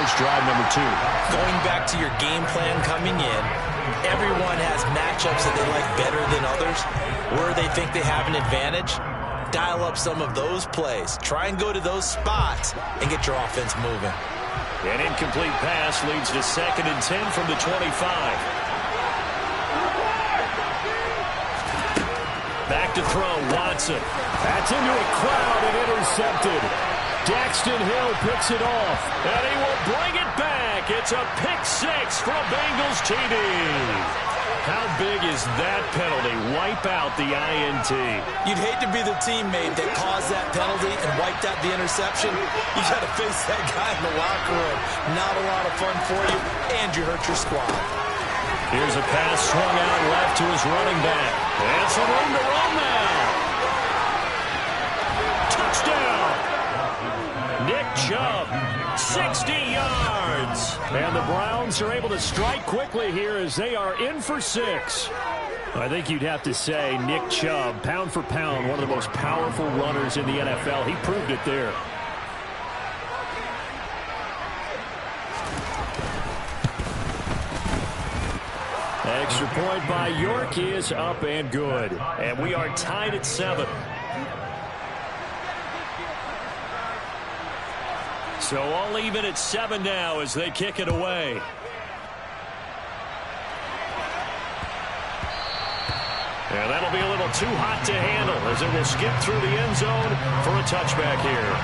Bengals drive number 2. Going back to your game plan coming in, everyone has matchups that they like better than others. Where they think they have an advantage, dial up some of those plays. Try and go to those spots and get your offense moving. An incomplete pass leads to 2nd and 10 from the 25. Back to throw, Watson. That's into a crowd and intercepted. Daxton Hill picks it off, and he will bring it back. It's a pick 6 for a Bengals TD. How big is that penalty? Wipe out the INT. You'd hate to be the teammate that caused that penalty and wiped out the interception. You got to face that guy in the locker room. Not a lot of fun for you, and you hurt your squad. Here's a pass swung out left to his running back. And some room to run now. Touchdown. Nick Chubb, 60 yards. And the Browns are able to strike quickly here as they are in for 6. I think you'd have to say Nick Chubb, pound for pound, one of the most powerful runners in the NFL. He proved it there. Extra point by York is up and good. And we are tied at 7. So all even at 7 now as they kick it away. And that'll be a little too hot to handle as it will skip through the end zone for a touchback here.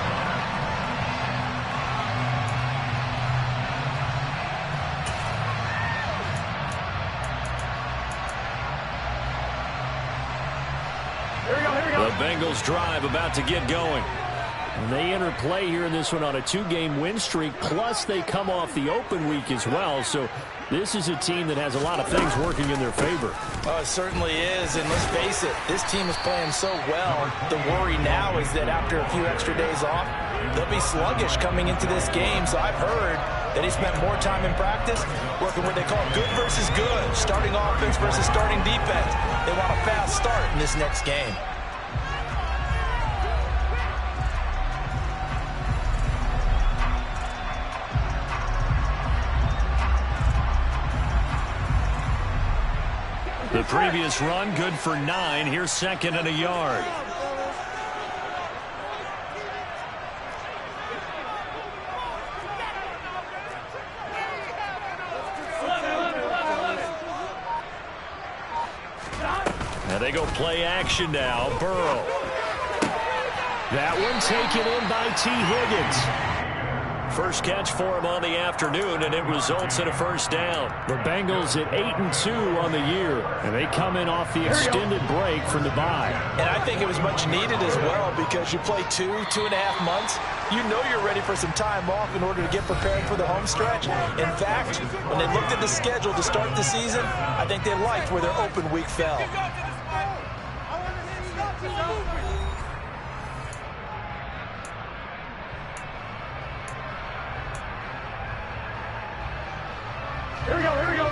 The Bengals drive about to get going. And they enter play here in this one on a 2-game win streak, plus they come off the open week as well. So this is a team that has a lot of things working in their favor. Oh, it certainly is, and let's face it, this team is playing so well. The worry now is that after a few extra days off, they'll be sluggish coming into this game. So I've heard that he spent more time in practice working what they call good versus good, starting offense versus starting defense. They want a fast start in this next game. The previous run good for 9. Here's 2nd and a yard. And they go play action now. Burrow. That one taken in by T. Higgins. First catch for him on the afternoon, and it results in a first down. The Bengals at 8-2 on the year, and they come in off the extended break from the bye. And I think it was much needed as well because you play 2.5 months. You know you're ready for some time off in order to get prepared for the home stretch. In fact, when they looked at the schedule to start the season, I think they liked where their open week fell. Here we go.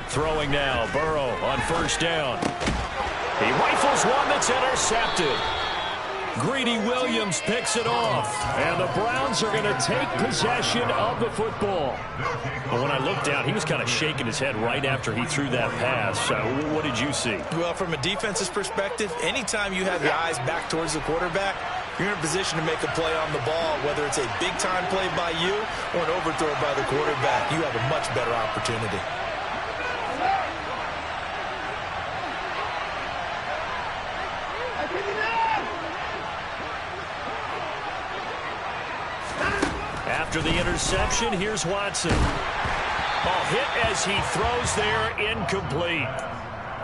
Throwing now, Burrow on first down. He rifles one that's intercepted. Greedy Williams picks it off. And the Browns are going to take possession of the football. But when I looked down, he was kind of shaking his head right after he threw that pass. What did you see? Well, from a defense's perspective, anytime you have your eyes back towards the quarterback, you're in a position to make a play on the ball, whether it's a big-time play by you or an overthrow by the quarterback. You have a much better opportunity. After the interception, here's Watson. Ball hit as he throws there, incomplete.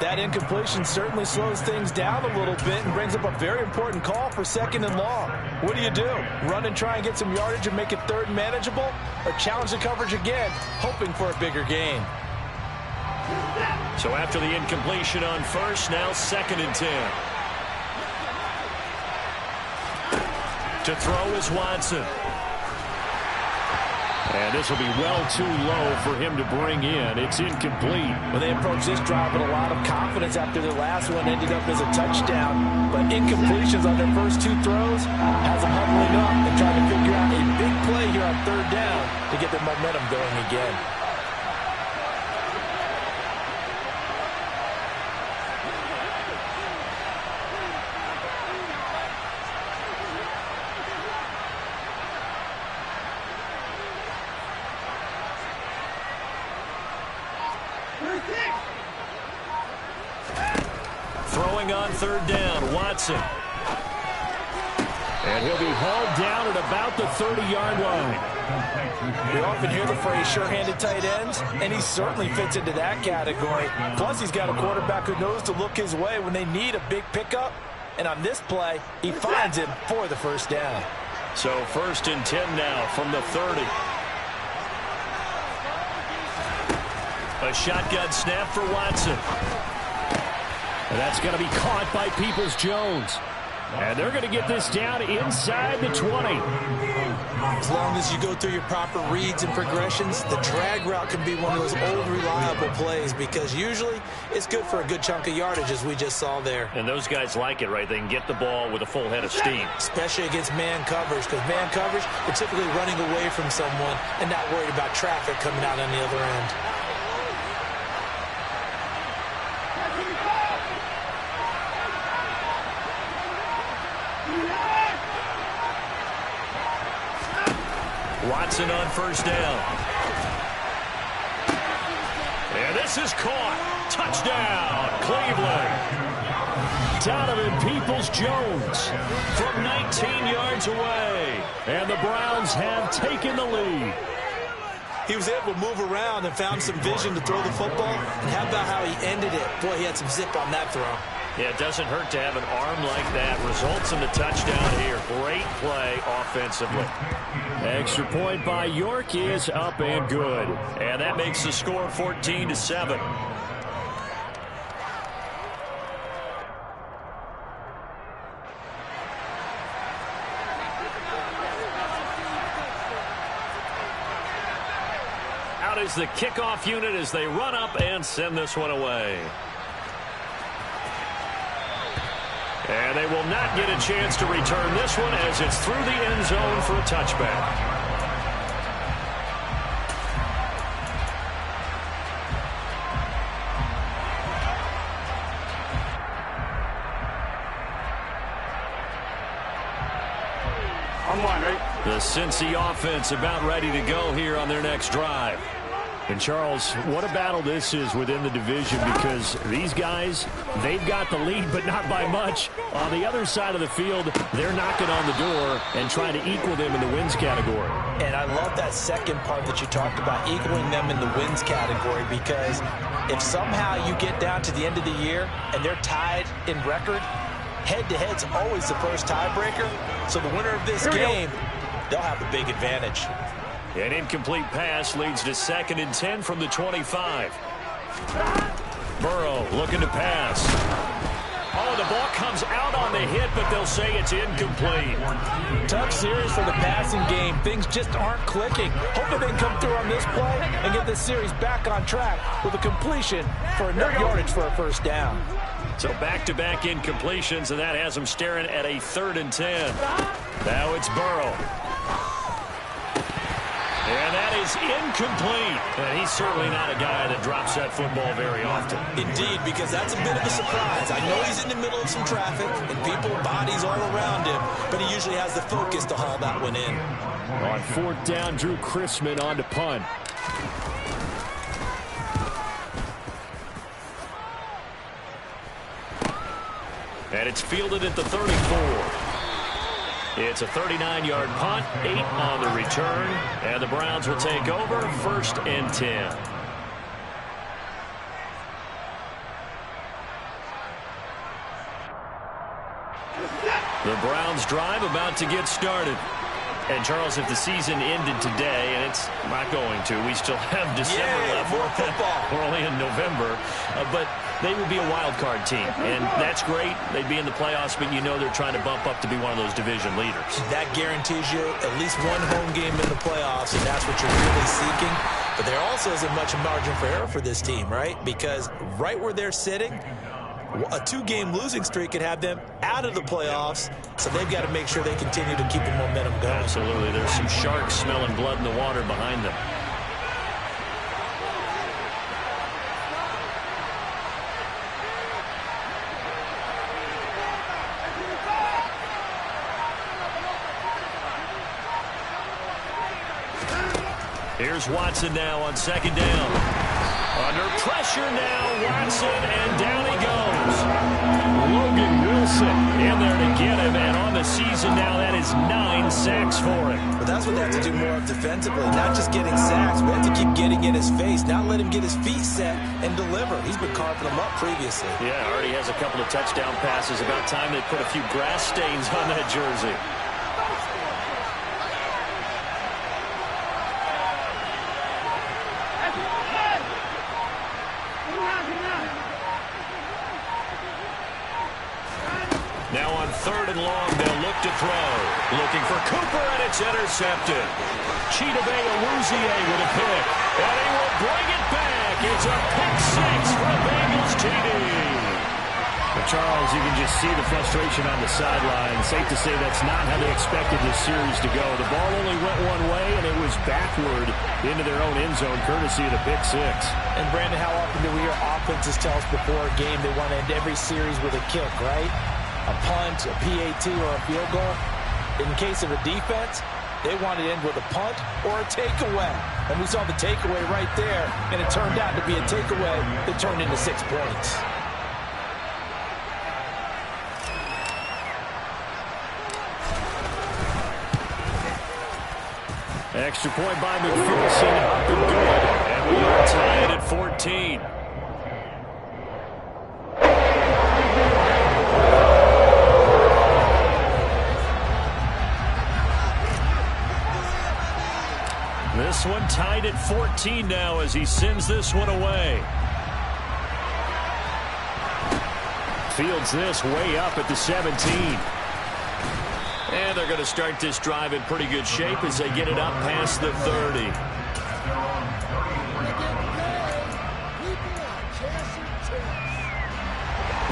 That incompletion certainly slows things down a little bit and brings up a very important call for 2nd and long. What do? Run and try and get some yardage and make it 3rd and manageable? Or challenge the coverage again, hoping for a bigger gain? So after the incompletion on first, now 2nd and 10. To throw is Watson. And this will be well too low for him to bring in. It's incomplete. Well, they approached this drive with a lot of confidence after their last one ended up as a touchdown. But incompletions on their first two throws has them huddling up and trying to figure out a big play here on third down to get their momentum going again. Throwing on third down, Watson. And he'll be hauled down at about the 30-yard line. We often hear the phrase sure-handed tight ends, and he certainly fits into that category. Plus, he's got a quarterback who knows to look his way when they need a big pickup. And on this play, he finds him for the first down. So 1st and 10 now from the 30. A shotgun snap for Watson. And that's going to be caught by Peoples-Jones. And they're going to get this down inside the 20. As long as you go through your proper reads and progressions, the drag route can be one of those old reliable plays because usually it's good for a good chunk of yardage as we just saw there. And those guys like it, right? They can get the ball with a full head of steam. Especially against man coverage because man coverage, they're typically running away from someone and not worried about traffic coming out on the other end. Watson on first down. And this is caught. Touchdown, Cleveland. Donovan Peoples-Jones from 19 yards away. And the Browns have taken the lead. He was able to move around and found some vision to throw the football. And how about how he ended it? Boy, he had some zip on that throw. Yeah, it doesn't hurt to have an arm like that. Results in the touchdown here. Great play offensively. Extra point by York is up and good. And that makes the score 14-7. Out is the kickoff unit as they run up and send this one away. And they will not get a chance to return this one as it's through the end zone for a touchback. On one, right? The Cincy offense about ready to go here on their next drive. And, Charles, what a battle this is within the division because these guys, they've got the lead, but not by much. On the other side of the field, they're knocking on the door and trying to equal them in the wins category. And I love that second part that you talked about, equaling them in the wins category, because if somehow you get down to the end of the year and they're tied in record, head-to-head's always the first tiebreaker. So the winner of this game, they'll have a big advantage. An incomplete pass leads to 2nd and 10 from the 25. Burrow looking to pass. Oh, the ball comes out on the hit, but they'll say it's incomplete. Tough series for the passing game. Things just aren't clicking. Hopefully they can come through on this play and get this series back on track with a completion for enough yardage for a first down. So back-to-back incompletions, and that has them staring at a 3rd and 10. Now it's Burrow. And that is incomplete. And he's certainly not a guy that drops that football very often. Indeed, because that's a bit of a surprise. I know he's in the middle of some traffic and people, bodies all around him, but he usually has the focus to haul that one in. On 4th down, Drew Chrisman on to punt. And it's fielded at the 34. It's a 39-yard punt, 8 on the return, and the Browns will take over 1st and 10. The Browns drive about to get started. And, Charles, if the season ended today, and it's not going to, we still have December left. More football. We're only in November. But they would be a wild card team. And that's great. They'd be in the playoffs, but you know they're trying to bump up to be one of those division leaders. That guarantees you at least one home game in the playoffs, and that's what you're really seeking. But there also isn't much margin for error for this team, right? Because right where they're sitting, a 2-game losing streak could have them out of the playoffs, so they've got to make sure they continue to keep the momentum going. Absolutely. There's some sharks smelling blood in the water behind them. Here's Watson now on second down. Under pressure now, Watson, and down he goes. Logan Wilson in there to get him, and on the season now, that is 9 sacks for him. But that's what they have to do more of defensively, not just getting sacks, but have to keep getting in his face, not let him get his feet set and deliver. He's been carving them up previously. Yeah, already has a couple of touchdown passes. About time they put a few grass stains on that jersey. Now on 3rd and long, they'll look to throw. Looking for Cooper, and it's intercepted. Chidobe Awuzie with a pick. And he will bring it back. It's a pick 6 for Bengals TD. Well, Charles, you can just see the frustration on the sideline. Safe to say that's not how they expected this series to go. The ball only went one way, and it was backward into their own end zone, courtesy of the pick 6. And, Brandon, how often do we hear offenses tell us before a game they want to end every series with a kick, right? A punt, a PAT, or a field goal. In case of a defense, they want to end with a punt or a takeaway. And we saw the takeaway right there, and it turned out to be a takeaway that turned into 6 points. Extra point by McPherson, up and good. And we are tied at 14. This one tied at 14 now as he sends this one away. Fields this way up at the 17. And they're going to start this drive in pretty good shape as they get it up past the 30.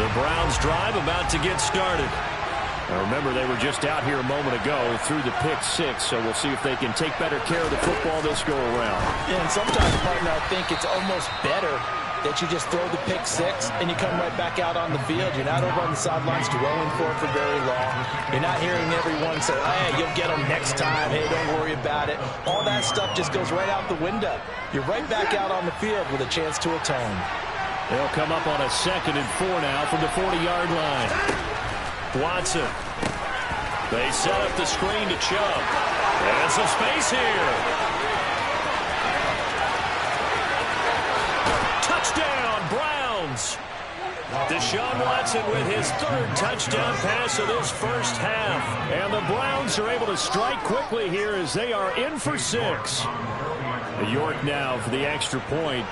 The Browns drive about to get started. Now remember, they were just out here a moment ago through the pick 6, so we'll see if they can take better care of the football this go around. Yeah, and sometimes, partner, I think it's almost better that you just throw the pick 6 and you come right back out on the field. You're not over on the sidelines dwelling for it for very long. You're not hearing everyone say, hey, you'll get them next time. Hey, don't worry about it. All that stuff just goes right out the window. You're right back out on the field with a chance to atone. They'll come up on a 2nd and 4 now from the 40-yard line. Watson. They set up the screen to Chubb. And some space here. Touchdown, Browns. Deshaun Watson with his 3rd touchdown pass of this first half. And the Browns are able to strike quickly here as they are in for 6. York now for the extra point.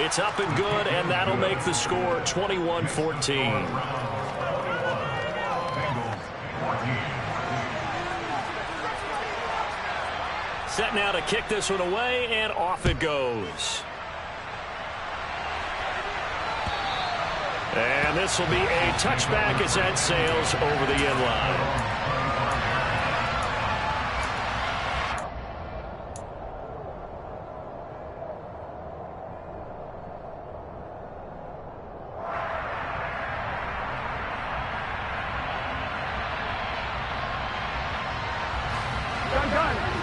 It's up and good, and that'll make the score 21-14. Set now to kick this one away, and off it goes. And this will be a touchback as that sails over the end line.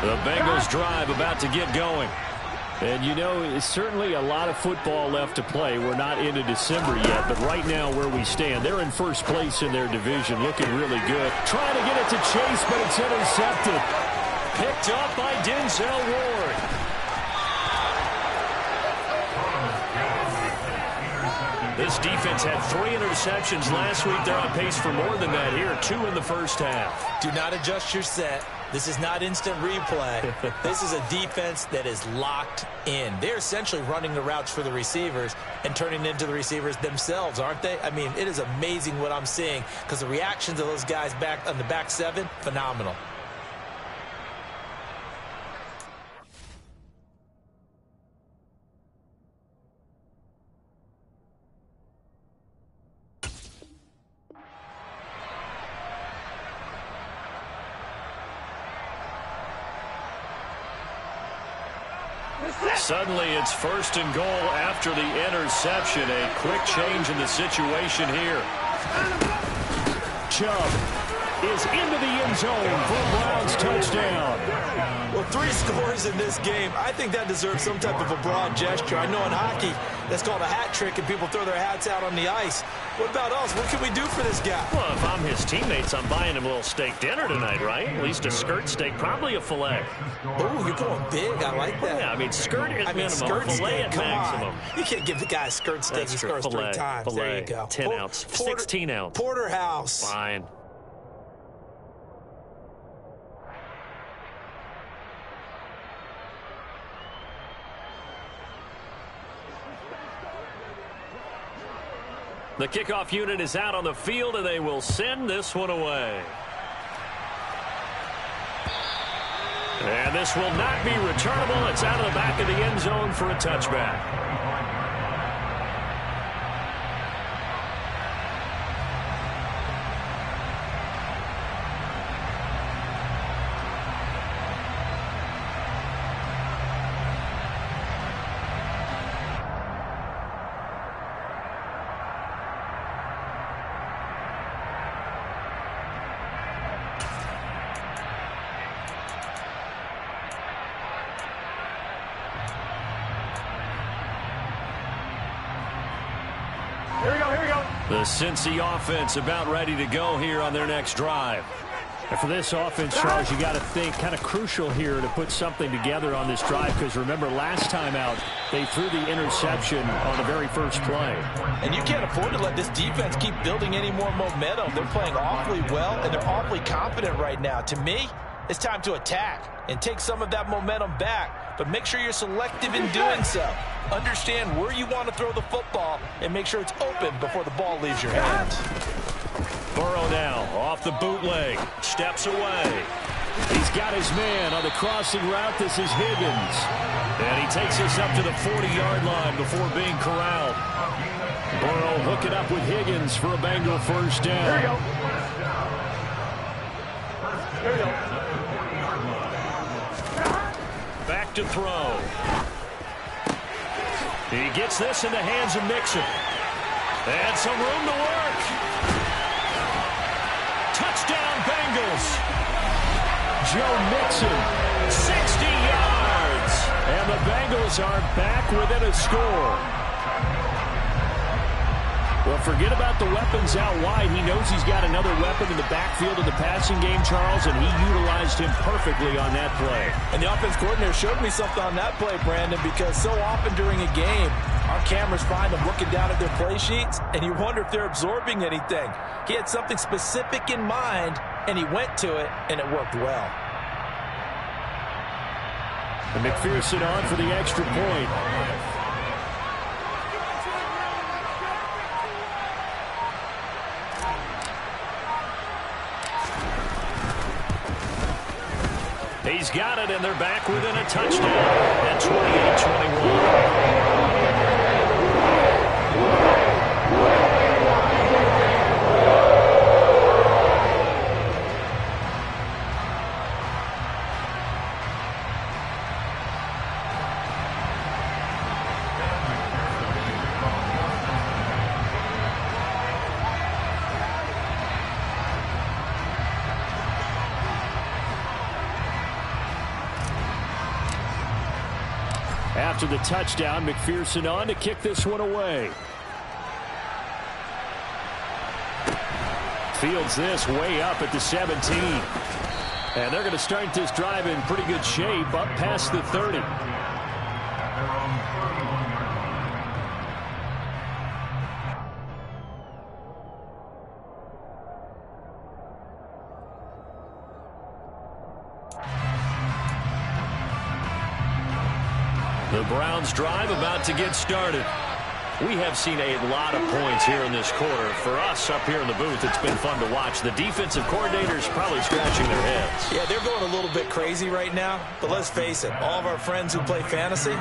The Bengals drive about to get going. And, you know, it's certainly a lot of football left to play. We're not into December yet, but right now where we stand, they're in first place in their division, looking really good. Trying to get it to Chase, but it's intercepted. Picked up by Denzel Ward. This defense had 3 interceptions last week. They're on pace for more than that here, 2 in the first half. Do not adjust your set This is not instant replay. This is a defense that is locked in. They're essentially running the routes for the receivers and turning into the receivers themselves, aren't they? I mean, it is amazing what I'm seeing because the reactions of those guys back on the back seven, phenomenal. Suddenly it's 1st and goal after the interception. A quick change in the situation here. Chubb is into the end zone for a Browns touchdown. Well, 3 scores in this game. I think that deserves some type of a broad gesture. I know in hockey that's called a hat trick and people throw their hats out on the ice. What about us? What can we do for this guy? Well, if I'm his teammates, I'm buying him a little steak dinner tonight, right? At least a skirt steak, probably a filet. Oh, you're going big. I like that. Yeah, I mean, skirt at minimum, skirt filet steak, at come maximum. on. You can't give the guy a skirt steak. That's He true. scores Filet, 3 times. filet, There you go. 10 ounce, 16 ounce. Porterhouse. Fine. The kickoff unit is out on the field, and they will send this one away. And this will not be returnable. It's out of the back of the end zone for a touchback. The Cincy offense about ready to go here on their next drive. And for this offense, Charles, you got to think kind of crucial here to put something together on this drive because remember last time out they threw the interception on the very first play. And you can't afford to let this defense keep building any more momentum. They're playing awfully well and they're awfully confident right now. To me, it's time to attack and take some of that momentum back, but make sure you're selective in doing so. Understand where you want to throw the football and make sure it's open before the ball leaves your hands. Burrow now off the bootleg, steps away. He's got his man on the crossing route. This is Higgins. And he takes us up to the 40-yard line before being corralled. Burrow hooking up with Higgins for a Bengal first down. There you go. There you go. Back to throw. He gets this in the hands of Mixon. And some room to work. Touchdown, Bengals. Joe Mixon. 60 yards. And the Bengals are back within a score. Well, forget about the weapons out wide. He knows he's got another weapon in the backfield in the passing game, Charles, and he utilized him perfectly on that play. And the offense coordinator showed me something on that play, Brandon, because so often during a game, our cameras find them looking down at their play sheets, and you wonder if they're absorbing anything. He had something specific in mind, and he went to it, and it worked well. And McPherson on for the extra point. He's got it, and they're back within a touchdown at 28-21. After the touchdown, McPherson on to kick this one away. Fields this way up at the 17. And they're going to start this drive in pretty good shape up past the 30. Browns drive about to get started. We have seen a lot of points here in this quarter. For us up here in the booth, it's been fun to watch. The defensive coordinators probably scratching their heads. Yeah, they're going a little bit crazy right now. But let's face it, all of our friends who play fantasy,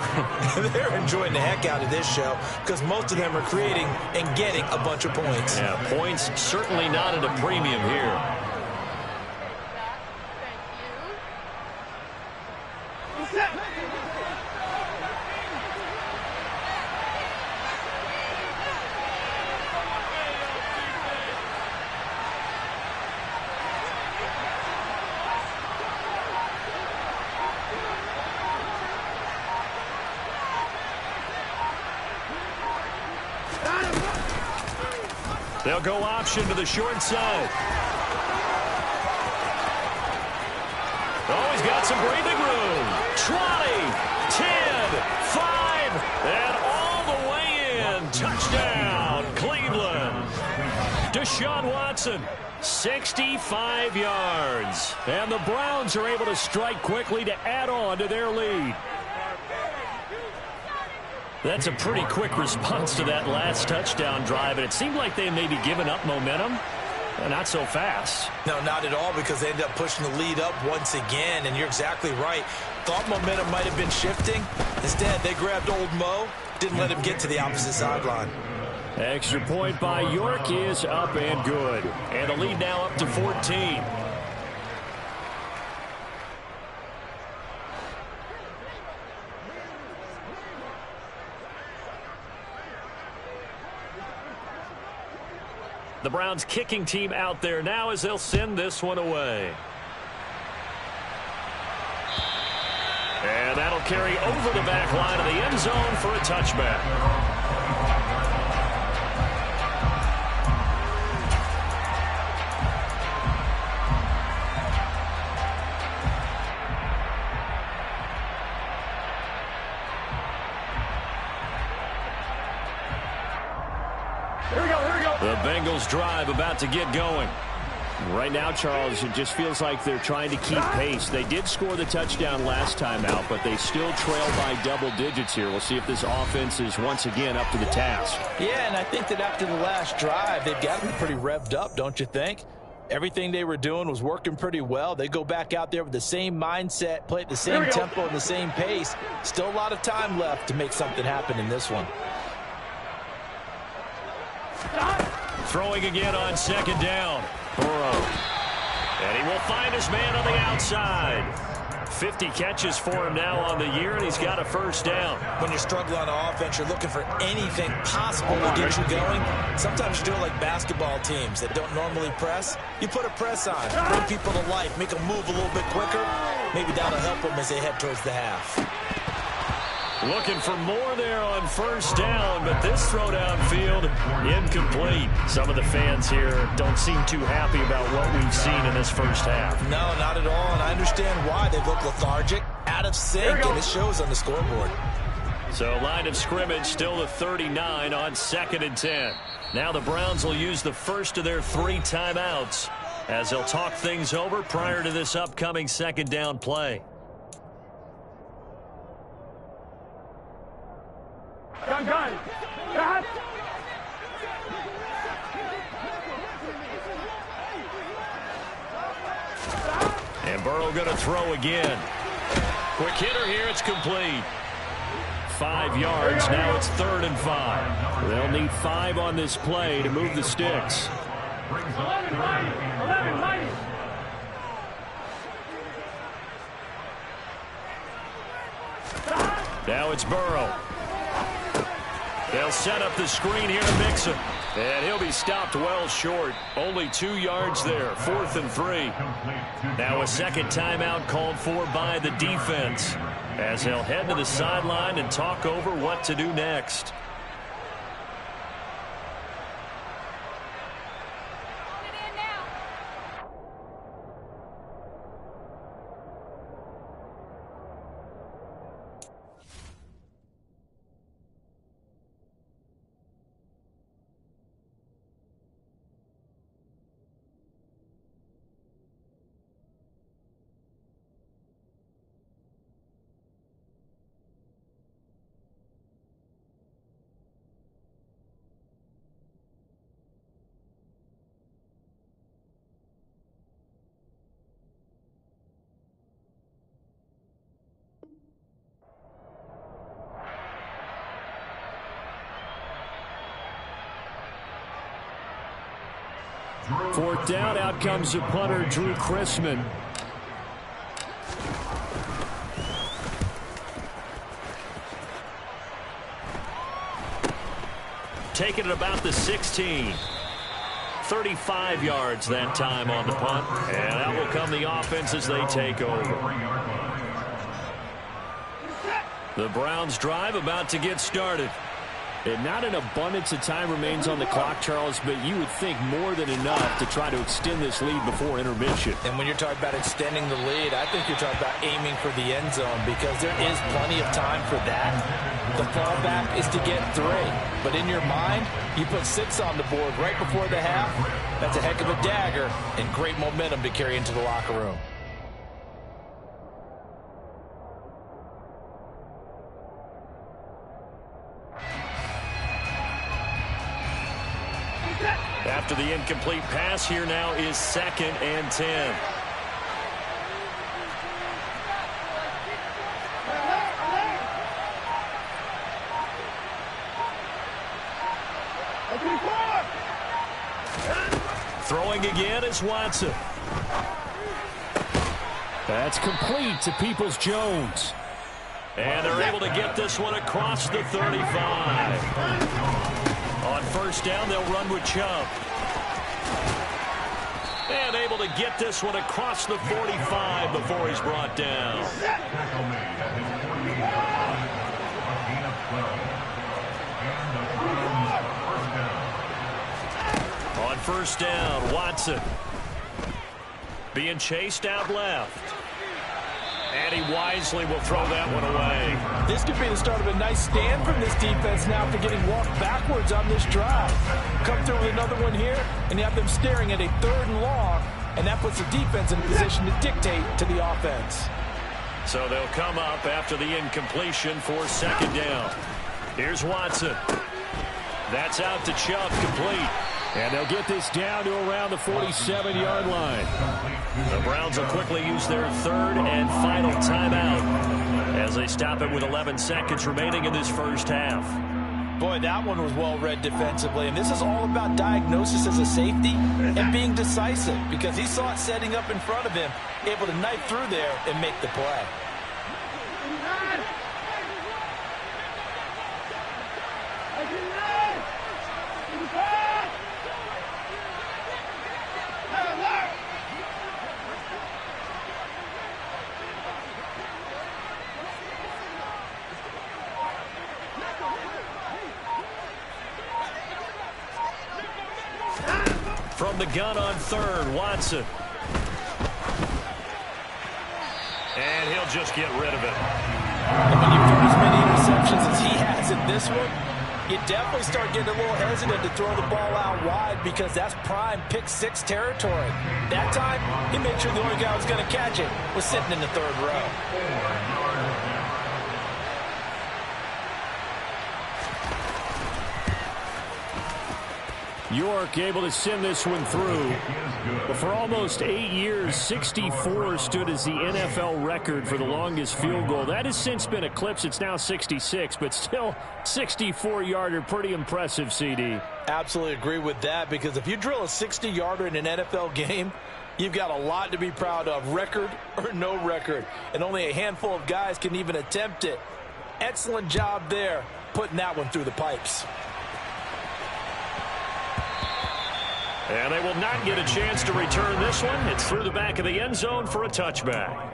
they're enjoying the heck out of this show because most of them are creating and getting a bunch of points. Yeah, points certainly not at a premium here. They'll go option to the short side. Oh, he's got some breathing room. 20, 10, 5, and all the way in. Touchdown, Cleveland. Deshaun Watson, 65 yards. And the Browns are able to strike quickly to add on to their lead. That's a pretty quick response to that last touchdown drive, and it seemed like they may be giving up momentum. Not so fast. No, not at all, because they ended up pushing the lead up once again, and you're exactly right. Thought momentum might have been shifting. Instead, they grabbed old Mo, didn't let him get to the opposite sideline. Extra point by York is up and good. And the lead now up to 14. The Browns kicking team out there now as they'll send this one away. And that'll carry over the back line of the end zone for a touchback. The Bengals drive about to get going. Right now, Charles, it just feels like they're trying to keep pace. They did score the touchdown last time out, but they still trail by double digits here. We'll see if this offense is once again up to the task. Yeah, and I think that after the last drive, they've got to be pretty revved up, don't you think? Everything they were doing was working pretty well. They go back out there with the same mindset, play at the same tempo and the same pace. Still a lot of time left to make something happen in this one. Throwing again on second down. Burrow. And he will find his man on the outside. 50 catches for him now on the year, and he's got a first down. When you're struggling on offense, you're looking for anything possible to get you going. Sometimes you do it like basketball teams that don't normally press. You put a press on, bring people to life, make them move a little bit quicker. Maybe that'll help them as they head towards the half. Looking for more there on first down, but this throw downfield incomplete. Some of the fans here don't seem too happy about what we've seen in this first half. No, not at all, and I understand why. They look lethargic, out of sync, and it shows on the scoreboard. So line of scrimmage still to 39 on 2nd and 10. Now the Browns will use the first of their 3 timeouts as they'll talk things over prior to this upcoming second down play. And Burrow going to throw again. Quick hitter here. It's complete. 5 yards. Now it's 3rd and 5. They'll need 5 on this play to move the sticks. Now it's Burrow. They'll set up the screen here to Mixon. And he'll be stopped well short. Only 2 yards there. 4th and 3. Now a second timeout called for by the defense as they'll head to the sideline and talk over what to do next. Fourth down, out comes the punter, Drew Chrisman. Taking it about the 16. 35 yards that time on the punt. And out will come the offense as they take over. The Browns drive about to get started. And not an abundance of time remains on the clock, Charles, but you would think more than enough to try to extend this lead before intermission. And when you're talking about extending the lead, I think you're talking about aiming for the end zone because there is plenty of time for that. The fallback is to get 3. But in your mind, you put 6 on the board right before the half. That's a heck of a dagger and great momentum to carry into the locker room. After the incomplete pass, here now is 2nd and 10. Throwing again is Watson. That's complete to Peoples-Jones. And they're able to get this one across the 35. On first down, they'll run with Chubb. And able to get this one across the 45 before he's brought down. On first down, Watson. Being chased out left. And he wisely will throw that one away. This could be the start of a nice stand from this defense now after getting walked backwards on this drive. Come through with another one here, and you have them staring at a 3rd and long, and that puts the defense in a position to dictate to the offense. So they'll come up after the incompletion for 2nd down. Here's Watson. That's out to Chubb, complete. And they'll get this down to around the 47-yard line. The Browns will quickly use their 3rd and final timeout as they stop it with 11 seconds remaining in this first half. Boy, that one was well read defensively, and this is all about diagnosis as a safety and being decisive because he saw it setting up in front of him, able to knife through there and make the play. From the gun on 3rd, Watson. And he'll just get rid of it. And when you throw as many interceptions as he has in this one, you definitely start getting a little hesitant to throw the ball out wide because that's prime pick 6 territory. That time, he made sure the only guy who was going to catch it was sitting in the 3rd row. York able to send this one through. But for almost 8 years, 64 stood as the NFL record for the longest field goal. That has since been eclipsed. It's now 66, but still 64-yarder. Pretty impressive, CD. Absolutely agree with that because if you drill a 60-yarder in an NFL game, you've got a lot to be proud of, record or no record. And only a handful of guys can even attempt it. Excellent job there, putting that one through the pipes. And they will not get a chance to return this one. It's through the back of the end zone for a touchback.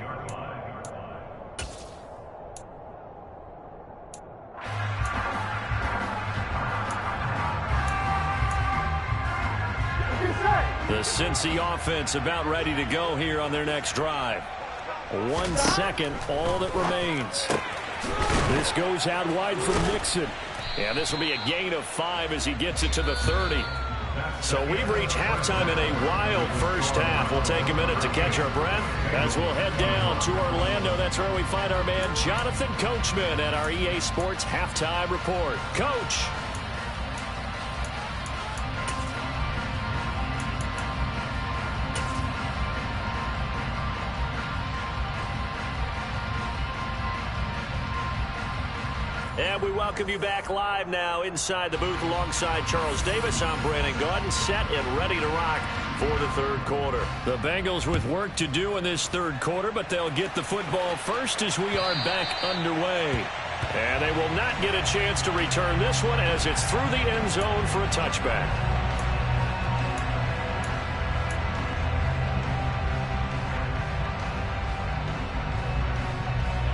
The Cincy offense about ready to go here on their next drive. 1 second, all that remains. This goes out wide from Nixon. And this will be a gain of 5 as he gets it to the 30. So we've reached halftime in a wild first half. We'll take a minute to catch our breath as we'll head down to Orlando. That's where we find our man Jonathan Coachman at our EA Sports Halftime Report. Coach. And And we welcome you back live now inside the booth alongside Charles Davis. I'm Brandon Gaudin, set and ready to rock for the third quarter. The Bengals with work to do in this third quarter, but they'll get the football first as we are back underway. And they will not get a chance to return this one as it's through the end zone for a touchback.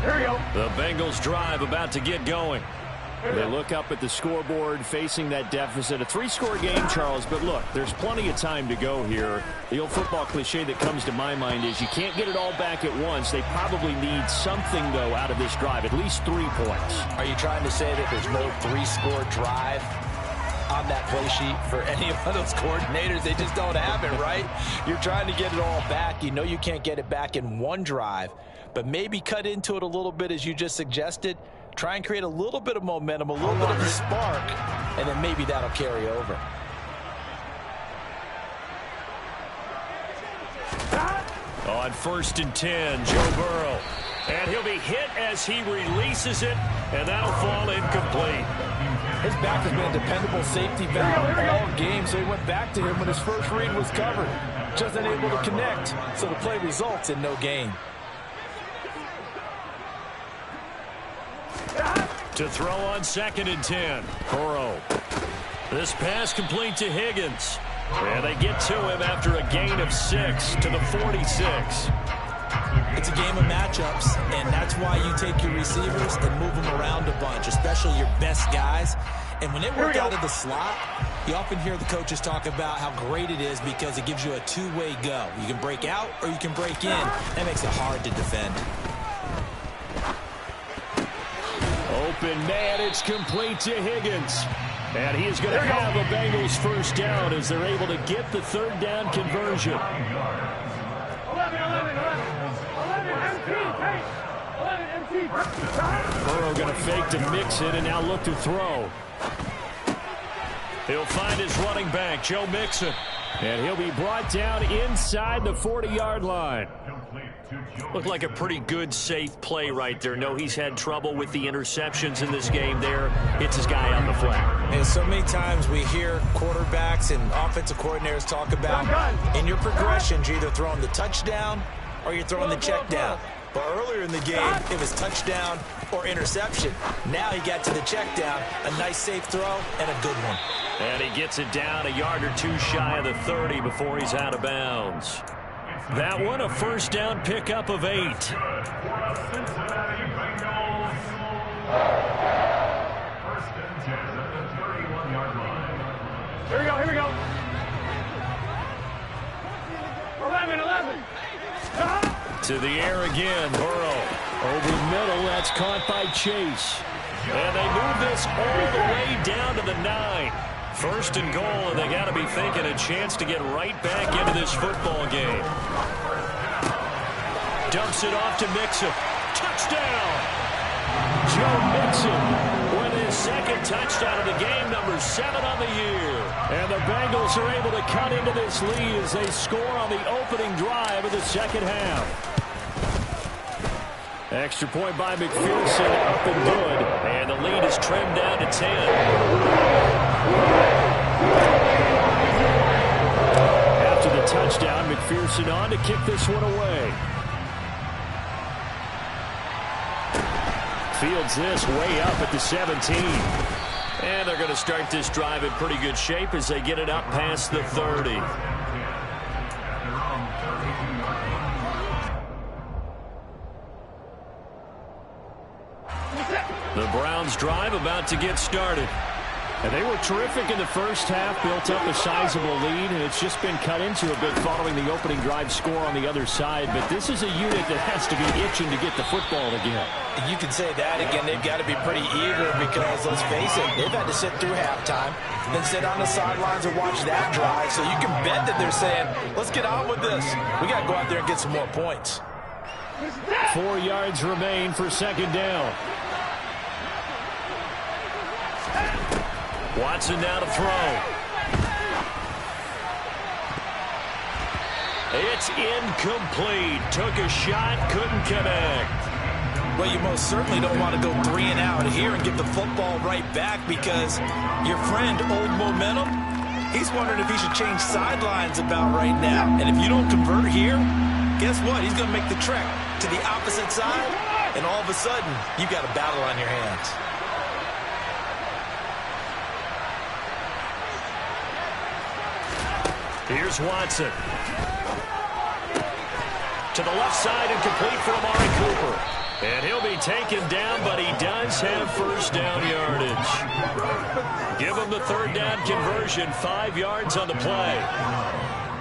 Here we go. The Bengals drive about to get going. They look up at the scoreboard facing that deficit. A 3-score game, Charles, but look, there's plenty of time to go here. The old football cliche that comes to my mind is you can't get it all back at once. They probably need something, though, out of this drive, at least 3 points. Are you trying to say that there's no 3-score drive on that play sheet for any of those coordinators? They just don't have it, right? You're trying to get it all back. You know you can't get it back in one drive, but maybe cut into it a little bit as you just suggested. Try and create a little bit of momentum, a little bit of a spark, and then maybe that'll carry over. On 1st and 10, Joe Burrow. And he'll be hit as he releases it, and that'll fall incomplete. His back has been a dependable safety valve all game, so he went back to him when his first read was covered. Just unable to connect, so the play results in no gain. To throw on 2nd and 10, Burrow. This pass complete to Higgins. And they get to him after a gain of 6 to the 46. It's a game of matchups, and that's why you take your receivers and move them around a bunch, especially your best guys. And when they work out of the slot, you often hear the coaches talk about how great it is because it gives you a two-way go. You can break out or you can break in. That makes it hard to defend. Open man, it's complete to Higgins. And he is going to have a Bengals first down as they're able to get the third down conversion. 11, empty. Burrow going to fake to mix it and now look to throw. He'll find his running back, Joe Mixon. And he'll be brought down inside the 40-yard line. Looked like a pretty good, safe play right there. No, he's had trouble with the interceptions in this game there. It's his guy on the flat. And so many times we hear quarterbacks and offensive coordinators talk about in your progressions, you're either throwing the touchdown or you're throwing the check down. But earlier in the game, it was touchdown or interception. Now he got to the check down, a nice safe throw, and a good one. And he gets it down a yard or two shy of the 30 before he's out of bounds. That one, a first down pickup of 8. Cincinnati Bengals. First and 10 at the 31-yard line. Here we go. 11. To the air again, Burrow. Over the middle, that's caught by Chase. And they move this all the way down to the 9. First and goal, and they got to be thinking a chance to get right back into this football game. Dumps it off to Mixon. Touchdown! Joe Mixon with his second touchdown of the game, number 7 on the year. And the Bengals are able to cut into this lead as they score on the opening drive of the second half. Extra point by McPherson, up and good. And the lead is trimmed down to 10. After the touchdown, McPherson on to kick this one away. Fields this way up at the 17. And they're going to start this drive in pretty good shape as they get it up past the 30. The Browns drive about to get started. And they were terrific in the first half, built up a sizable lead, and it's just been cut into a bit following the opening drive score on the other side. But this is a unit that has to be itching to get the football again. You can say that again. They've got to be pretty eager because, let's face it, they've had to sit through halftime, then sit on the sidelines and watch that drive. So you can bet that they're saying, let's get on with this. We got to go out there and get some more points. 4 yards remain for second down. Watson now to throw. It's incomplete. Took a shot, couldn't connect. Well, you most certainly don't want to go 3 and out here and give the football right back, because your friend, Old Momentum, he's wondering if he should change sidelines about right now. And if you don't convert here, guess what? He's going to make the trek to the opposite side, and all of a sudden, you've got a battle on your hands. Here's Watson. To the left side and complete for Amari Cooper. And he'll be taken down, but he does have first down yardage. Give him the third down conversion, 5 yards on the play.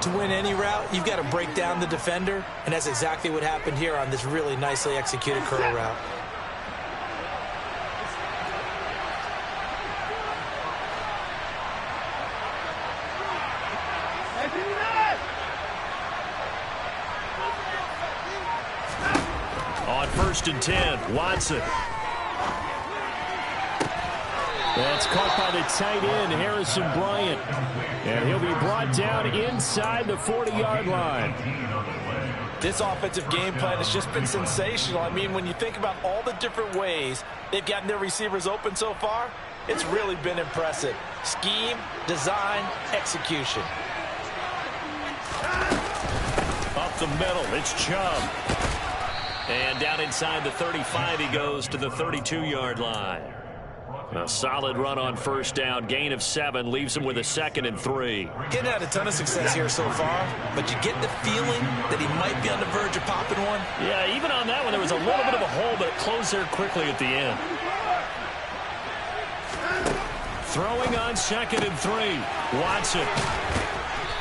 To win any route, you've got to break down the defender, and that's exactly what happened here on this really nicely executed curl route. On 1st and 10, Watson. That's caught by the tight end, Harrison Bryant. And he'll be brought down inside the 40-yard line. This offensive game plan has just been sensational. I mean, when you think about all the different ways they've gotten their receivers open so far, it's really been impressive. Scheme, design, execution. Up the middle, it's Chubb. And down inside the 35, he goes to the 32-yard line. A solid run on first down. Gain of 7 leaves him with a 2nd and 3. Getting had a ton of success here so far, but you get the feeling that he might be on the verge of popping one. Yeah, even on that one, there was a little bit of a hole, but it closed there quickly at the end. Throwing on 2nd and 3. Watson.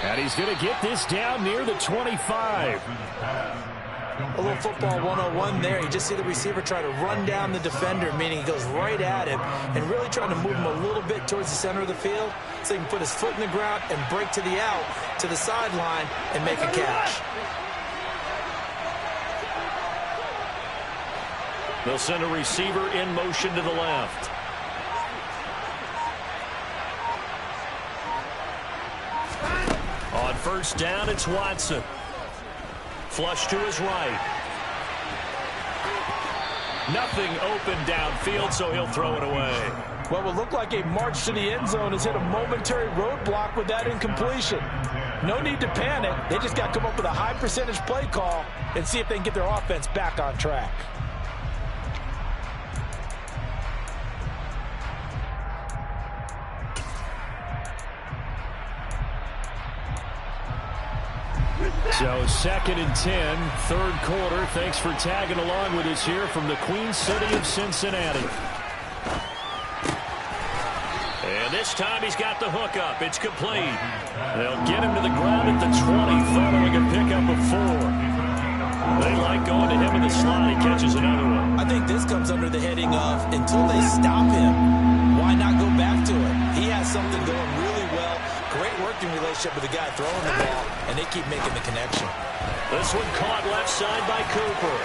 And he's going to get this down near the 25. A little football 101 there. You just see the receiver try to run down the defender, meaning he goes right at him and really trying to move him a little bit towards the center of the field so he can put his foot in the ground and break to the out, to the sideline, and make a catch. They'll send a receiver in motion to the left. On first down, it's Watson. Flush to his right. Nothing open downfield, so he'll throw it away. What will look like a march to the end zone has hit a momentary roadblock with that incompletion. No need to panic. They just got to come up with a high percentage play call and see if they can get their offense back on track. So 2nd and 10, 3rd quarter. Thanks for tagging along with us here from the Queen City of Cincinnati. And this time he's got the hook up. It's complete. They'll get him to the ground at the 20 following a pickup of 4. They like going to him in the slot. He catches another one. I think this comes under the heading of until they stop him, why not go back to it? He has something going really well. Great working relationship with the guy throwing the ball, and they keep making the connection. This one caught left side by Cooper.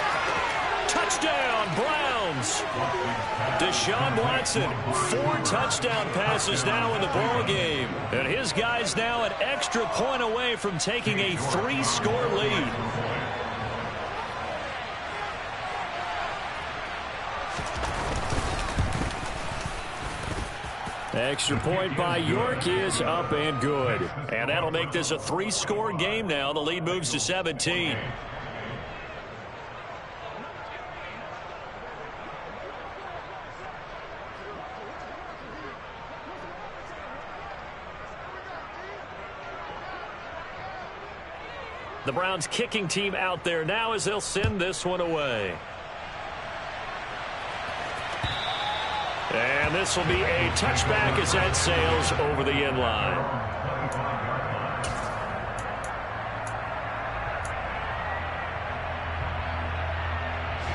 Touchdown, Browns. Deshaun Watson, 4 touchdown passes now in the ball game. And his guys now an extra point away from taking a 3-score lead. Extra point by York is up and good. And that'll make this a 3-score game now. The lead moves to 17. The Browns kicking team out there now as they'll send this one away. And this will be a touchback as that sails over the end line.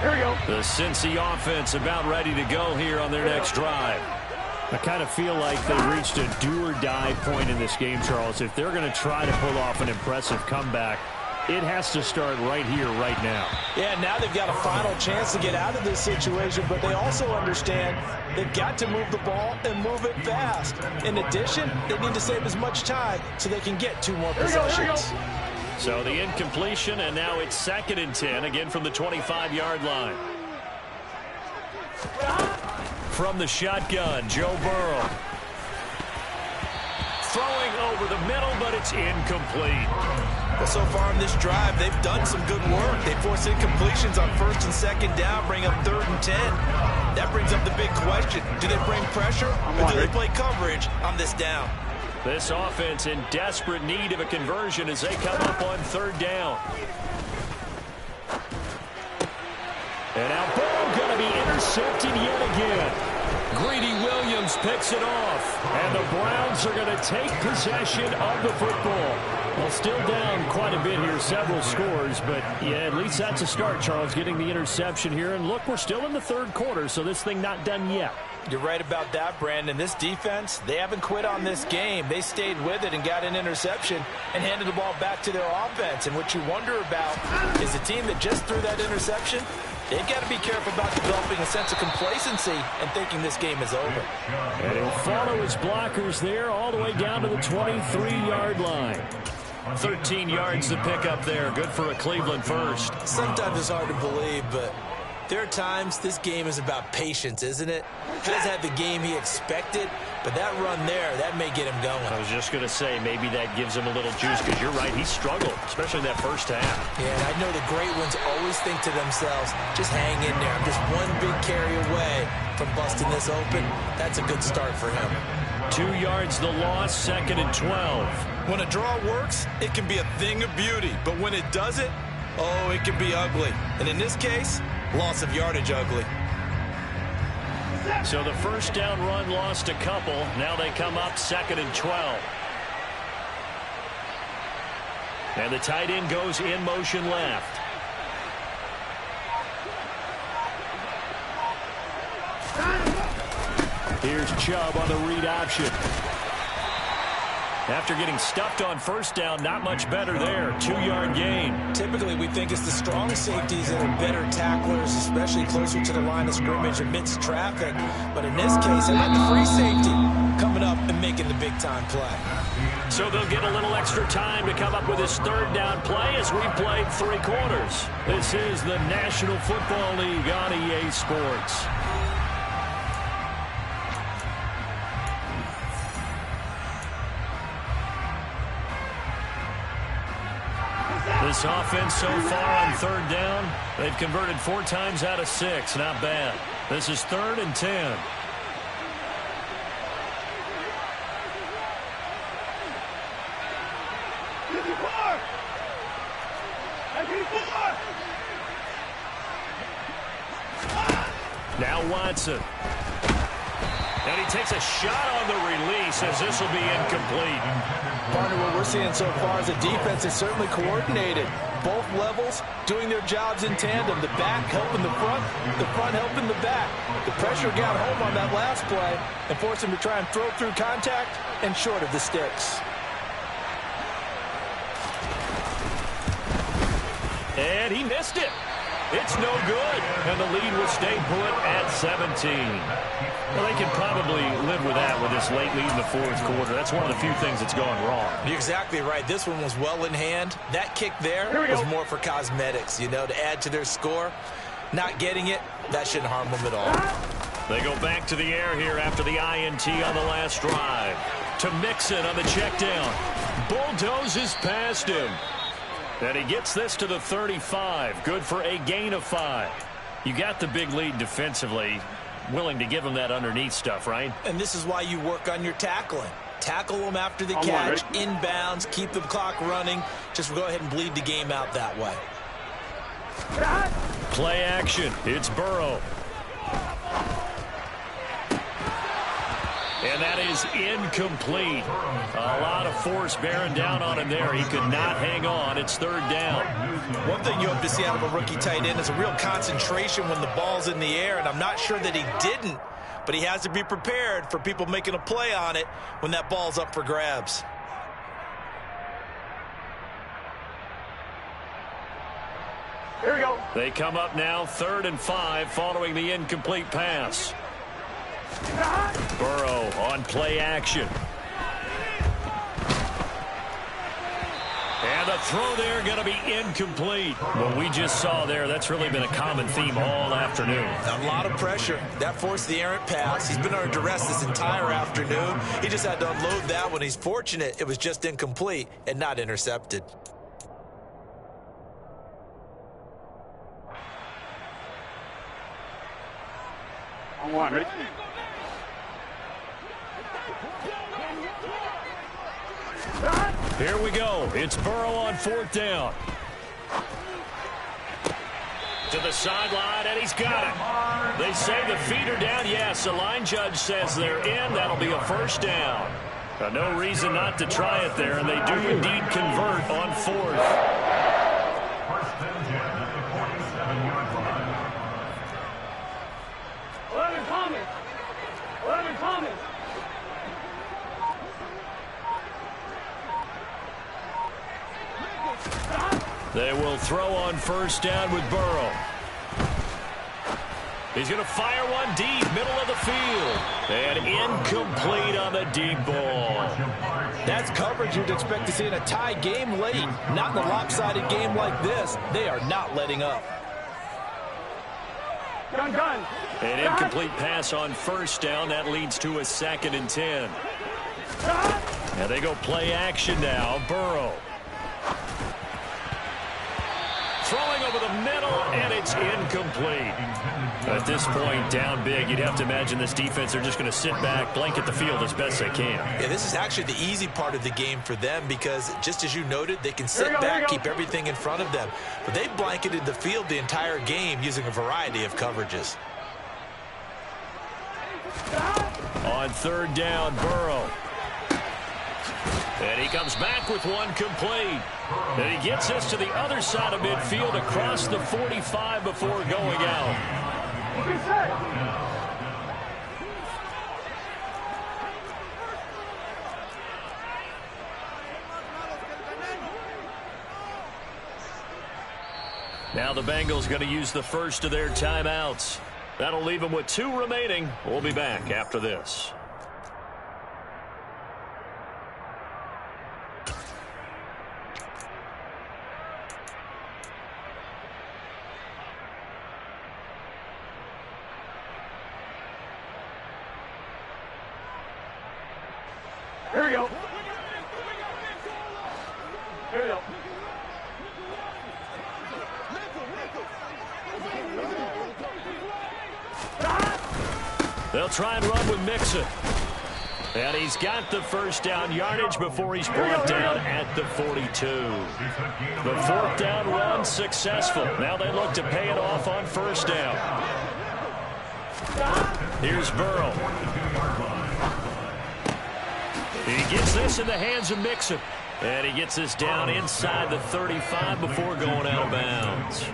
Here we go. The Cincy offense about ready to go here on their next drive. I kind of feel like they reached a do-or-die point in this game, Charles. If they're going to try to pull off an impressive comeback, it has to start right here, right now. Yeah, now they've got a final chance to get out of this situation, but they also understand they've got to move the ball and move it fast. In addition, they need to save as much time so they can get 2 more possessions. So the incompletion, and now it's 2nd and 10, again from the 25-yard line. From the shotgun, Joe Burrow. Throwing over the middle, but it's incomplete. Well, so far in this drive, they've done some good work. They force incompletions on 1st and 2nd down, bring up 3rd and 10. That brings up the big question. Do they bring pressure, or do they play coverage on this down? This offense in desperate need of a conversion as they come up on 3rd down. And now Burrow going to be intercepted yet again. Greedy Williams picks it off. And the Browns are going to take possession of the football. Well, still down quite a bit here, several scores. But, yeah, at least that's a start, Charles, getting the interception here. And, look, we're still in the 3rd quarter, so this thing not done yet. You're right about that, Brandon. This defense, they haven't quit on this game. They stayed with it and got an interception and handed the ball back to their offense. And what you wonder about is a team that just threw that interception, they've got to be careful about developing a sense of complacency and thinking this game is over. And he'll follow his blockers there all the way down to the 23-yard line. 13 yards to pick up there. Good for a Cleveland first. Sometimes it's hard to believe, but there are times this game is about patience, isn't it? He doesn't have the game he expected, but that run there, that may get him going. I was just going to say, maybe that gives him a little juice, because you're right, he struggled, especially that first half. Yeah, and I know the great ones always think to themselves, just hang in there. I'm just one big carry away from busting this open. That's a good start for him. 2 yards the loss, 2nd and 12. When a draw works, it can be a thing of beauty, but when it doesn't, oh, it can be ugly. And in this case, loss of yardage ugly. So the first down run lost a couple. Now they come up 2nd and 12. And the tight end goes in motion left. Here's Chubb on the read option. After getting stuffed on 1st down, not much better there. 2-yard gain. Typically, we think it's the strong safeties that are better tacklers, especially closer to the line of scrimmage amidst traffic. But in this case, they let the free safety coming up and making the big-time play. So they'll get a little extra time to come up with this 3rd down play as we've played 3 quarters. This is the National Football League on EA Sports. This offense so far on 3rd down, they've converted 4 times out of 6. Not bad. This is 3rd and 10. Now Watson. And he takes a shot on the release as this will be incomplete. Partner, what we're seeing so far is the defense is certainly coordinated. Both levels doing their jobs in tandem. The back helping the front helping the back. The pressure got home on that last play and forced him to try and throw through contact and short of the sticks. And he missed it. It's no good. And the lead will stay put at 17. Well, they can probably live with that with this late lead in the 4th quarter. That's one of the few things that's gone wrong. You're exactly right. This one was well in hand. That kick there was more for cosmetics, you know, to add to their score. Not getting it, that shouldn't harm them at all. They go back to the air here after the INT on the last drive. To Mixon on the check down. Bulldozes past him. And he gets this to the 35. Good for a gain of 5. You got the big lead defensively. Willing to give him that underneath stuff, right? And this is why you work on your tackling. Tackle them after the catch, inbounds, keep the clock running. Just go ahead and bleed the game out that way. Play action. It's Burrow. And that is incomplete. A lot of force bearing down on him there. He could not hang on. It's 3rd down. One thing you hope to see out of a rookie tight end is a real concentration when the ball's in the air, and I'm not sure that he didn't, but he has to be prepared for people making a play on it when that ball's up for grabs. Here we go. They come up now 3rd and 5 following the incomplete pass. Burrow on play action. And the the throw there going to be incomplete. What we just saw there, that's really been a common theme all afternoon. A lot of pressure. That forced the errant pass. He's been under duress this entire afternoon. He just had to unload that one. He's fortunate it was just incomplete and not intercepted. Ready? Here we go. It's Burrow on 4th down. To the sideline, and he's got it. They say the feet are down. Yes, the line judge says they're in. That'll be a 1st down. No reason not to try it there, and they do indeed convert on 4th. 1st and 10 at the 47-yard line. 11 comments. 11 comments. They will throw on 1st down with Burrow. He's going to fire one deep, middle of the field. And incomplete on the deep ball. That's coverage you'd expect to see in a tie game late. Not in a lopsided game like this. They are not letting up. Gun. An incomplete pass on 1st down. That leads to a 2nd and 10. Now they go play action now. Burrow. Throwing over the middle, and it's incomplete. At this point, down big, you'd have to imagine this defense are just going to sit back, blanket the field as best they can. Yeah, this is actually the easy part of the game for them because, just as you noted, they can sit back, keep everything in front of them. But they've blanketed the field the entire game using a variety of coverages. On 3rd down, Burrow. And he comes back with one complete. And he gets this to the other side of midfield across the 45 before going out. Now the Bengals going to use the first of their timeouts. That'll leave them with 2 remaining. We'll be back after this. Here we go. Here we go. They'll try and run with Mixon. And he's got the 1st down yardage before he's brought down at the 42. The 4th down run successful. Now they look to pay it off on 1st down. Here's Burrow. He gets this in the hands of Mixon. And he gets this down inside the 35 before going out of bounds.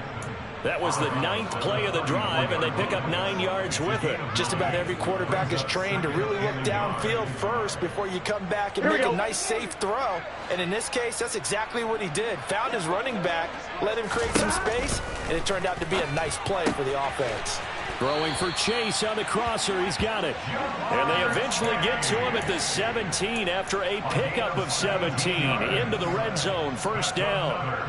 That was the 9th play of the drive, and they pick up 9 yards with it. Just about every quarterback is trained to really look downfield first before you come back and make a nice, safe throw. And in this case, that's exactly what he did. Found his running back, let him create some space, and it turned out to be a nice play for the offense. Throwing for Chase on the crosser. He's got it. And they eventually get to him at the 17 after a pickup of 17 into the red zone. 1st down.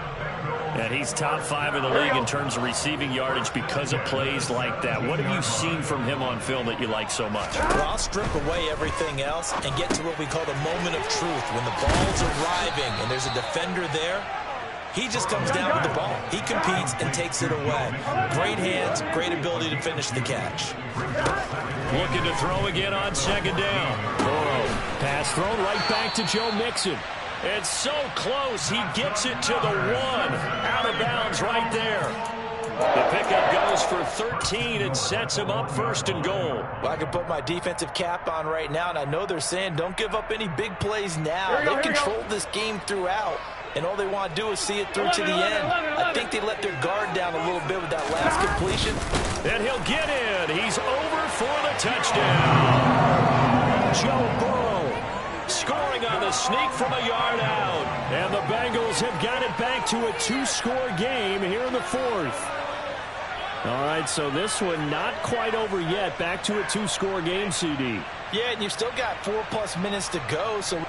And he's top 5 in the league in terms of receiving yardage because of plays like that. What have you seen from him on film that you like so much? Well, I'll strip away everything else and get to what we call the moment of truth. When the ball's arriving and there's a defender there, he just comes down with the ball. He competes and takes it away. Great hands, great ability to finish the catch. Looking to throw again on 2nd down. Burrow. Pass thrown right back to Joe Mixon. It's so close, he gets it to the 1. Out of bounds right there. The pickup goes for 13 and sets him up 1st and goal. Well, I can put my defensive cap on right now, and I know they're saying don't give up any big plays now. They've controlled this game throughout, and all they want to do is see it through to the end. I think they let their guard down a little bit with that last completion. And he'll get in. He's over for the touchdown. Joe Burrow scoring on the sneak from a yard out. And the Bengals have got it back to a 2-score game here in the 4th. All right, so this one not quite over yet. Back to a 2-score game, CD. Yeah, and you've still got 4+ minutes to go, so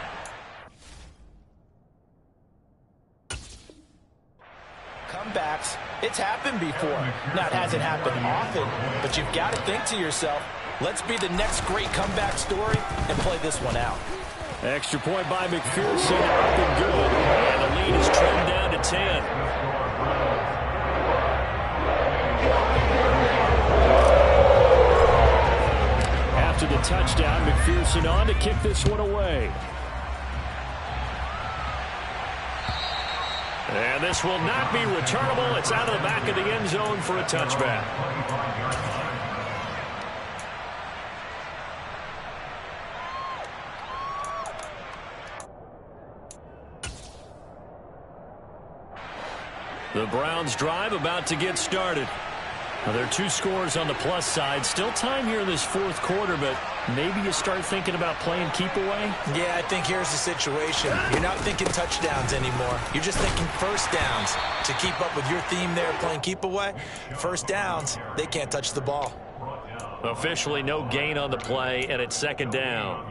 comebacks. It's happened before. Now, it hasn't happened often, but you've got to think to yourself, let's be the next great comeback story and play this one out. Extra point by McPherson, up and good. And the lead is trimmed down to 10. After the touchdown, McPherson on to kick this one away. And this will not be returnable. It's out of the back of the end zone for a touchback. The Browns drive about to get started. Now, there are 2 scores on the plus side. Still time here in this fourth quarter, but maybe you start thinking about playing keep away? Yeah, I think here's the situation. You're not thinking touchdowns anymore. You're just thinking first downs. To keep up with your theme there, playing keep away, first downs, they can't touch the ball. Officially no gain on the play, and it's second down.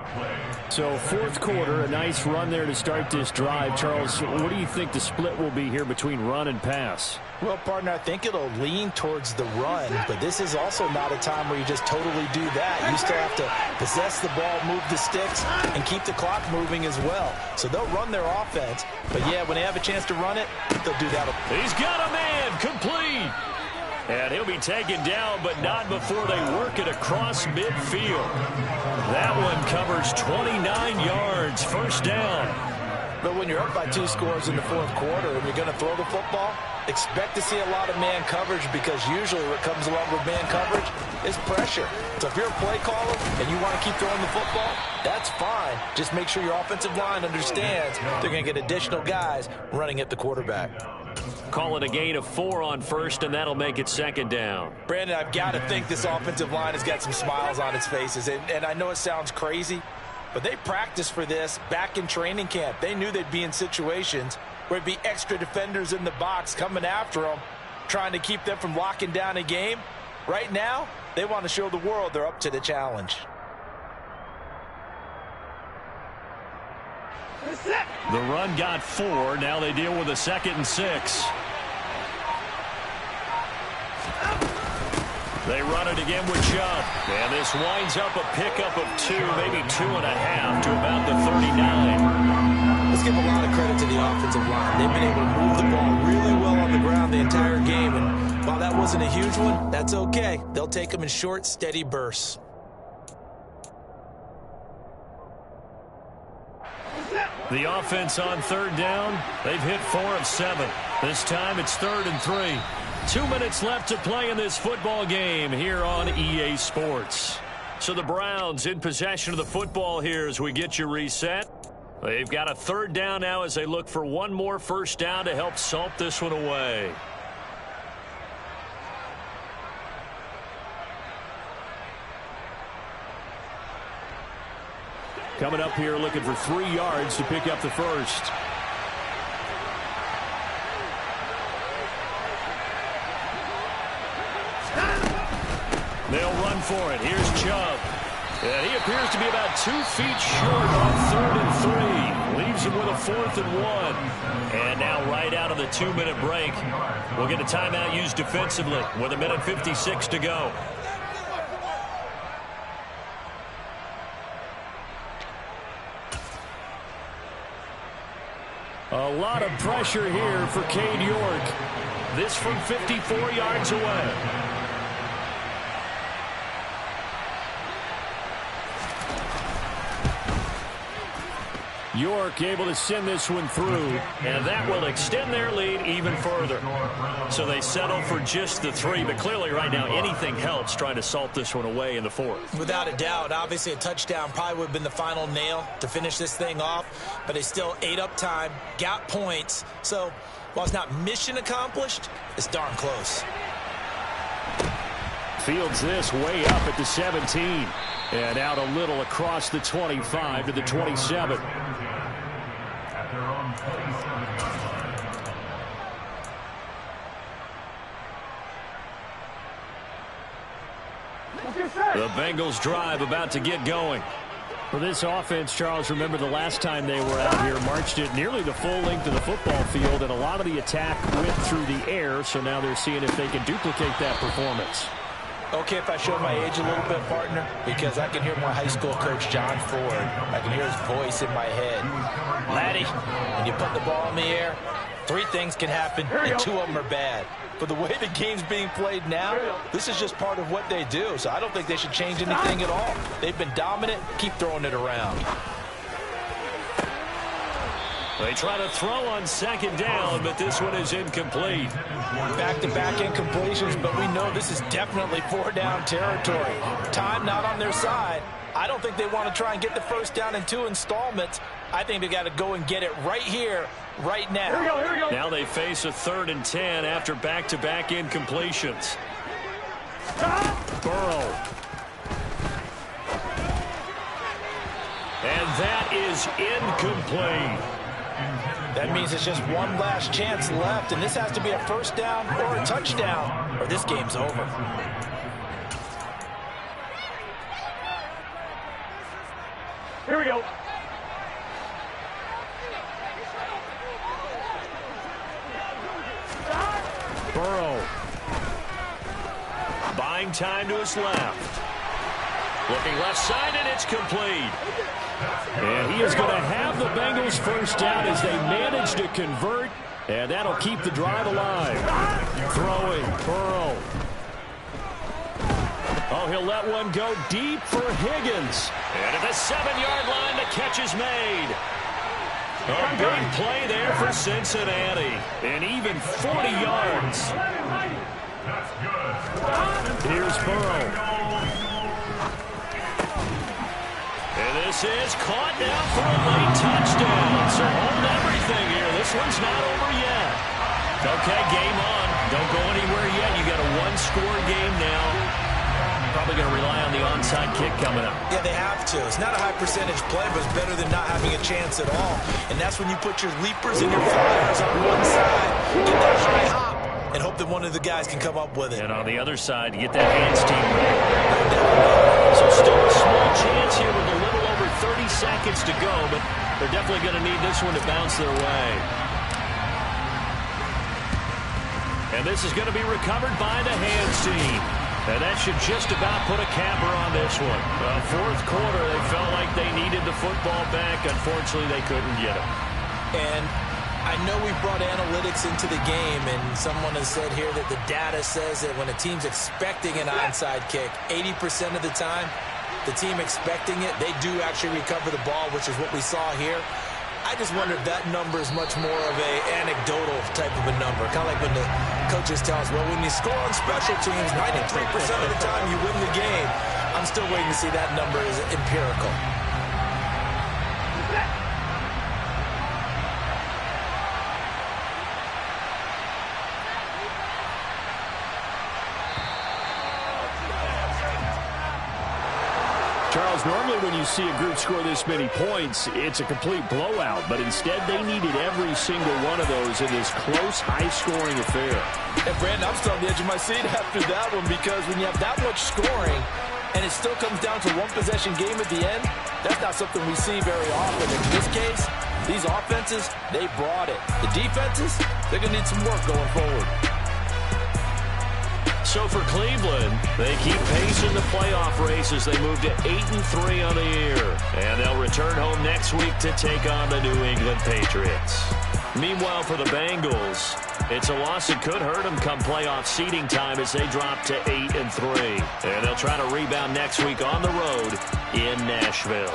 So fourth quarter, a nice run there to start this drive. Charles, what do you think the split will be here between run and pass? Well, partner, I think it'll lean towards the run, but this is also not a time where you just totally do that. You still have to possess the ball, move the sticks, and keep the clock moving as well. So they'll run their offense, but yeah, when they have a chance to run it, they'll do that. He's got a man, complete. And he'll be taken down, but not before they work it across midfield. That one covers 29 yards, first down. But when you're up by 2 scores in the fourth quarter and you're going to throw the football, expect to see a lot of man coverage, because usually what comes along with man coverage is pressure. So if you're a play caller and you want to keep throwing the football, that's fine. Just make sure your offensive line understands they're going to get additional guys running at the quarterback. Call it a gain of 4 on first, and that'll make it second down. Brandon, I've got to think this offensive line has got some smiles on its faces. And I know it sounds crazy, but they practiced for this back in training camp. They knew they'd be in situations where it'd be extra defenders in the box coming after them, trying to keep them from locking down a game. Right now, they want to show the world they're up to the challenge. The run got 4. Now they deal with a 2nd and 6. They run it again with Chubb. And this winds up a pickup of 2, maybe 2.5 to about the 39. Let's give a lot of credit to the offensive line. They've been able to move the ball really well on the ground the entire game. And while that wasn't a huge one, that's okay. They'll take them in short, steady bursts. The offense on third down. They've hit 4 of 7. This time it's 3rd and 3. 2 minutes left to play in this football game here on EA Sports. So the Browns in possession of the football here as we get you reset. They've got a 3rd down now as they look for one more first down to help salt this one away. Coming up here looking for 3 yards to pick up the first. They'll run for it. Here's Chubb. And he appears to be about 2 feet short on 3rd and 3. Leaves him with a 4th and 1. And now right out of the 2-minute break, we'll get a timeout used defensively with 1:56 to go. A lot of pressure here for Cade York. This from 54 yards away. York able to send this one through. And that will extend their lead even further. So they settle for just the 3, but clearly right now anything helps trying to salt this one away in the 4th. Without a doubt, obviously a touchdown probably would have been the final nail to finish this thing off, but they still ate up time, got points. So while it's not mission accomplished, it's darn close. Fields this way up at the 17. And out a little across the 25 to the 27. The Bengals drive about to get going. For this offense, Charles, remember the last time they were out here, marched it nearly the full length of the football field, and a lot of the attack went through the air, so now they're seeing if they can duplicate that performance. Okay, if I show my age a little bit, partner, because I can hear my high school coach, John Ford. I can hear his voice in my head. Laddie, when you put the ball in the air, 3 things can happen, and 2 of them are bad. But the way the game's being played now, this is just part of what they do. So I don't think they should change anything at all. They've been dominant. Keep throwing it around. They try to throw on 2nd down, but this one is incomplete. Back-to-back incompletions, but we know this is definitely 4-down territory. Time not on their side. I don't think they want to try and get the first down in 2 installments. I think they got to go and get it right here, right now. Here we go. Now they face a 3rd and 10 after back-to-back incompletions. Burrow. And that is incomplete. That means it's just one last chance left, and this has to be a first down or a touchdown, or this game's over. Here we go. Burrow. Buying time to his left. Looking left side, and it's complete. And he is going to have the Bengals first down as they manage to convert, and that'll keep the drive alive. Throwing, Burrow. Oh, he'll let one go deep for Higgins. And at the 7-yard line, the catch is made. A big play there for Cincinnati. And even 40 yards. Here's Burrow. And this is caught now for a late touchdown. So hold everything here. This one's not over yet. Okay, game on. Don't go anywhere yet. You got a 1-score game now. Probably going to rely on the onside kick coming up. Yeah, they have to. It's not a high percentage play, but it's better than not having a chance at all. And that's when you put your leapers and your flyers on one side, get that high hop, and hope that one of the guys can come up with it. And on the other side, get that hands team ready. So still a small chance here with a little over 30 seconds to go, but they're definitely going to need this one to bounce their way. And this is going to be recovered by the hands team. And that should just about put a capper on this one. Fourth quarter, they felt like they needed the football back. Unfortunately, they couldn't get it. And I know we brought analytics into the game, and someone has said here that the data says that when a team's expecting an onside kick, 80% of the time, the team expecting it, they do actually recover the ball, which is what we saw here. I just wonder if that number is much more of a anecdotal type of a number. Kind of like when the coaches tell us, well, when you score on special teams, 93% of the time you win the game. I'm still waiting to see that number is empirical. Charles, normally when you see a group score this many points, it's a complete blowout. But instead, they needed every single one of those in this close, high-scoring affair. And, Brandon, I'm still on the edge of my seat after that one, because when you have that much scoring and it still comes down to one-possession game at the end, that's not something we see very often. In this case, these offenses, they brought it. The defenses, they're going to need some work going forward. So for Cleveland, they keep pace in the playoff race as they move to 8-3 on the year. And they'll return home next week to take on the New England Patriots. Meanwhile, for the Bengals, it's a loss that could hurt them come playoff seeding time as they drop to 8-3. And they'll try to rebound next week on the road in Nashville.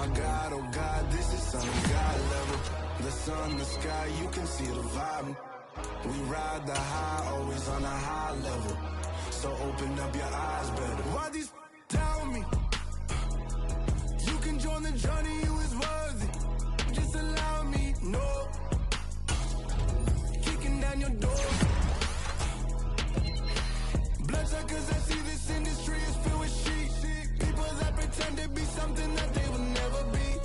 my God, oh God, this is son of God level. The sun, the sky, you can see the vibe. We ride the high, always on a high level. So open up your eyes better. Why these tell me? You can join the journey, you is worthy. Just allow me, no. Kicking down your door. Bloodshot cause I see this industry is filled with shit. People that pretend to be something that they will never be.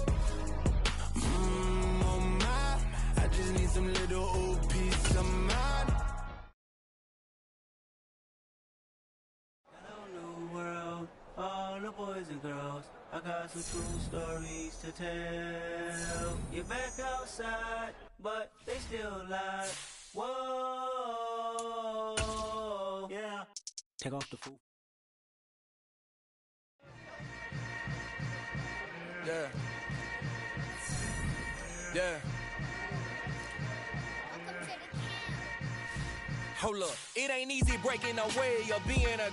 Oh my, I just need some little old peace of mind. Hello, new world, all the boys and girls. I got some true stories to tell. You're back outside, but they still lie. Whoa, yeah. Take off the fool. Yeah. Yeah. Hold up. It ain't easy breaking away or being a